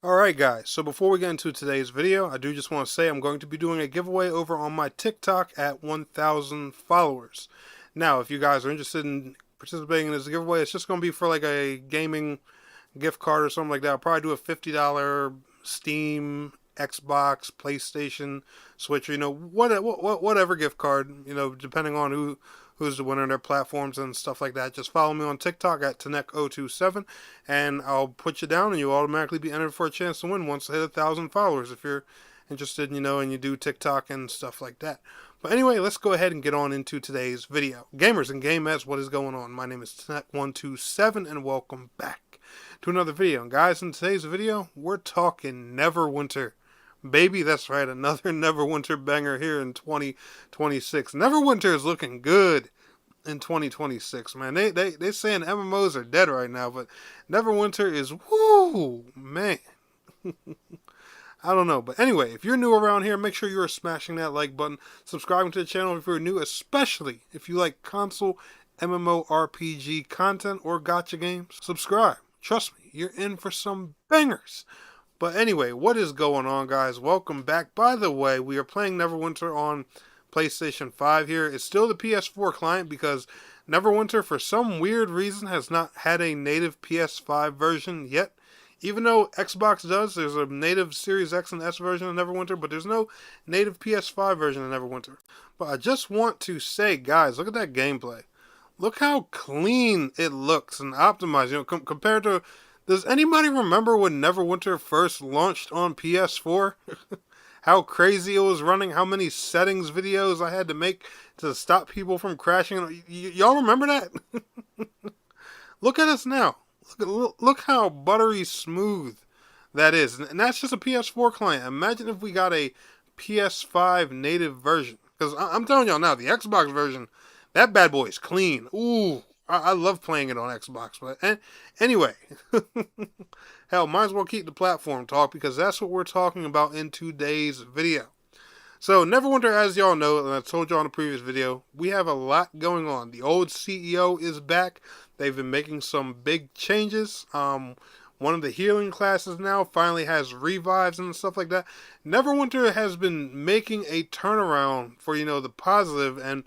Alright guys, so before we get into today's video, I do just want to say I'm going to be doing a giveaway over on my TikTok at 1,000 followers. Now, if you guys are interested in participating in this giveaway, it's just going to be for like a gaming gift card or something like that. I'll probably do a $50 Steam, Xbox, PlayStation, Switch, whatever gift card, depending on who's the winner of their platforms and stuff like that. Just follow me on TikTok at Tanek027 and I'll put you down and you'll automatically be entered for a chance to win once I hit 1,000 followers if you're interested, and you do TikTok and stuff like that. But anyway, let's go ahead and get on into today's video. Gamers and gamettes, what is going on? My name is Tanek127 and welcome back to another video. And guys, in today's video, we're talking Neverwinter. Baby, that's right, another Neverwinter banger here in 2026. Neverwinter is looking good in 2026, man. They saying MMOs are dead right now, but Neverwinter is, woo, man. I don't know, but anyway, if you're new around here, make sure you're smashing that like button, subscribing to the channel if you're new, especially if you like console MMORPG content or gacha games. Subscribe. Trust me, you're in for some bangers. But anyway, what is going on, guys? Welcome back. By the way, we are playing Neverwinter on PlayStation 5 here. It's still the PS4 client because Neverwinter, for some weird reason, has not had a native PS5 version yet. Even though Xbox does, there's a native Series X and S version of Neverwinter, but there's no native PS5 version of Neverwinter. But I just want to say, guys, look at that gameplay. Look how clean it looks and optimized, compared to... Does anybody remember when Neverwinter first launched on PS4? How crazy it was running, how many settings videos I had to make to stop people from crashing. Y'all remember that? Look at us now. Look how buttery smooth that is. And that's just a PS4 client. Imagine if we got a PS5 native version. Because I'm telling y'all now, the Xbox version, that bad boy is clean. Ooh. I love playing it on Xbox, but anyway, hell, might as well keep the platform talk because that's what we're talking about in today's video. So, Neverwinter, as y'all know, and I told y'all in the previous video, we have a lot going on. The old CEO is back. They've been making some big changes. One of the healing classes now finally has revives and stuff like that. Neverwinter has been making a turnaround for, the positive and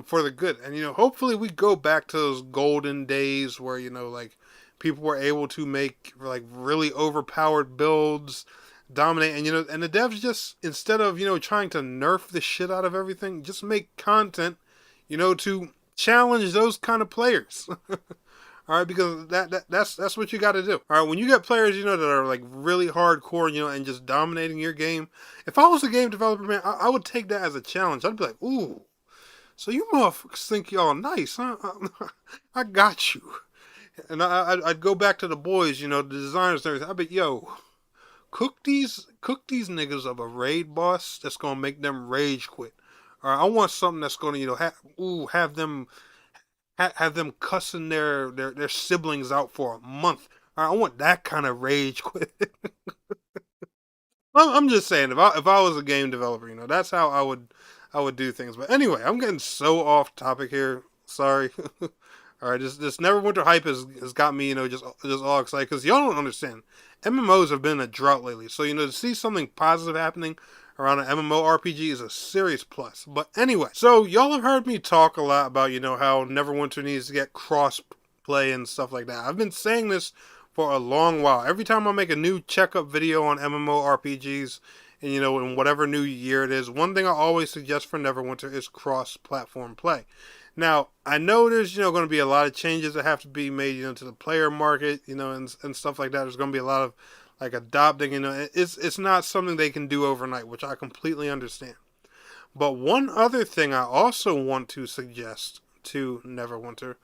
for the good. And, hopefully we go back to those golden days where, like, people were able to make, like, really overpowered builds, dominate, and, and the devs just, instead of, trying to nerf the shit out of everything, just make content, to challenge those kind of players. All right, because that's what you got to do. All right, when you get players, that are, like, really hardcore, and just dominating your game, if I was a game developer, man, I would take that as a challenge. I'd be like, ooh, so you motherfuckers think y'all nice, huh? I got you. And I'd go back to the boys, the designers and everything. I'd be, yo, cook these niggas of a raid boss that's gonna make them rage quit. All right, I want something that's gonna, have them cussing their siblings out for a month. All right, I want that kind of rage quit. I'm just saying, if I was a game developer, that's how I would do things. But anyway, I'm getting so off topic here. Sorry. All right, this Neverwinter hype has got me, just all excited because y'all don't understand. MMOs have been in a drought lately, so to see something positive happening around an MMORPG is a serious plus. But anyway, so y'all have heard me talk a lot about how Neverwinter needs to get crossplay and stuff like that. I've been saying this for a long while. Every time I make a new checkup video on MMORPGs, and in whatever new year it is, one thing I always suggest for Neverwinter is cross-platform play. Now, I know there's, going to be a lot of changes that have to be made, to the player market, and stuff like that. There's going to be a lot of, like, adopting, it's not something they can do overnight, which I completely understand. But one other thing I also want to suggest to Neverwinter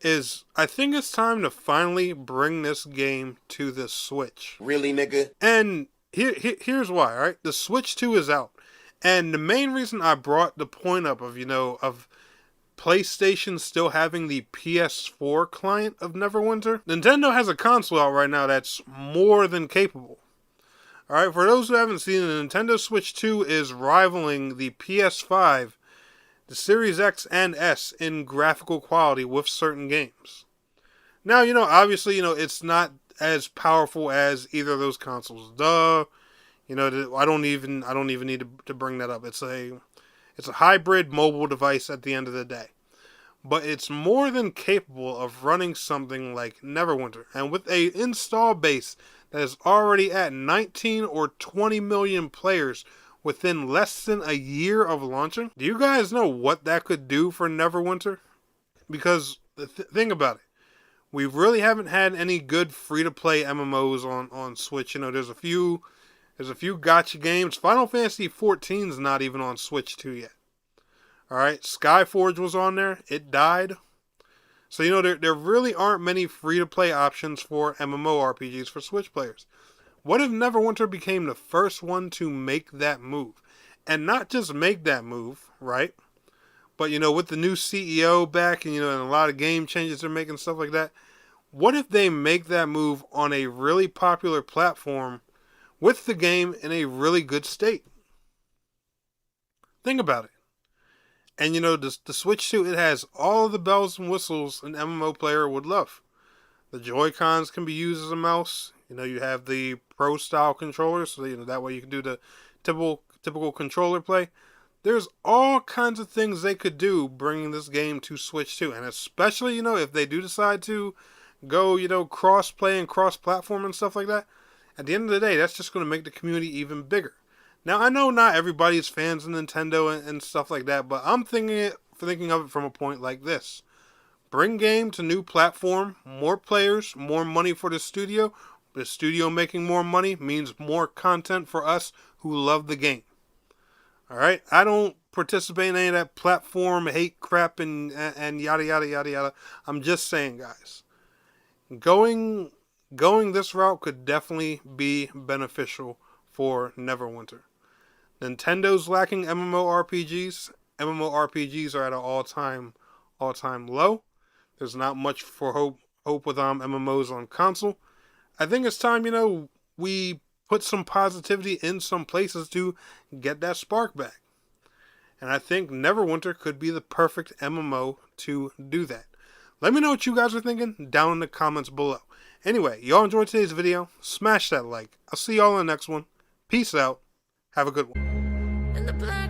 is I think it's time to finally bring this game to the Switch. Really, nigga? And here's why, all right? The Switch 2 is out. And the main reason I brought the point up of, of PlayStation still having the PS4 client of Neverwinter, Nintendo has a console out right now that's more than capable. Alright, for those who haven't seen it, the Nintendo Switch 2 is rivaling the PS5, the Series X and S in graphical quality with certain games. Now, obviously, it's not as powerful as either of those consoles. Duh. You know, I don't even need to bring that up. It's a hybrid mobile device at the end of the day. But it's more than capable of running something like Neverwinter. And with a install base that is already at 19 or 20 million players within less than a year of launching, do you guys know what that could do for Neverwinter? Because think about it. We really haven't had any good free-to-play MMOs on Switch. You know, there's a few gacha games. Final Fantasy XIV is not even on Switch 2 yet. Alright, Skyforge was on there. It died. So, you know, there really aren't many free-to-play options for MMORPGs for Switch players. What if Neverwinter became the first one to make that move? And not just make that move, right? But, you know, with the new CEO back and, you know, and a lot of game changes they're making, stuff like that. What if they make that move on a really popular platform with the game in a really good state? Think about it. And, you know, the Switch 2, it has all the bells and whistles an MMO player would love. The Joy-Cons can be used as a mouse. You know, you have the Pro-style controllers, so, you know, that way you can do the typical controller play. There's all kinds of things they could do bringing this game to Switch 2. And especially, you know, if they do decide to go, you know, cross-play and cross-platform and stuff like that, at the end of the day, that's just going to make the community even bigger. Now, I know not everybody's fans of Nintendo and stuff like that, but I'm thinking of it from a point like this. Bring game to new platform, more players, more money for the studio. The studio making more money means more content for us who love the game. Alright? I don't participate in any of that platform hate crap and yada yada yada yada. I'm just saying, guys. Going this route could definitely be beneficial for Neverwinter. Nintendo's lacking MMORPGs. MMORPGs are at an all-time low. There's not much for hope with MMOs on console. I think it's time, you know, we put some positivity in some places to get that spark back. And I think Neverwinter could be the perfect MMO to do that. Let me know what you guys are thinking down in the comments below. Anyway, y'all enjoyed today's video. Smash that like. I'll see y'all in the next one. Peace out. Have a good one.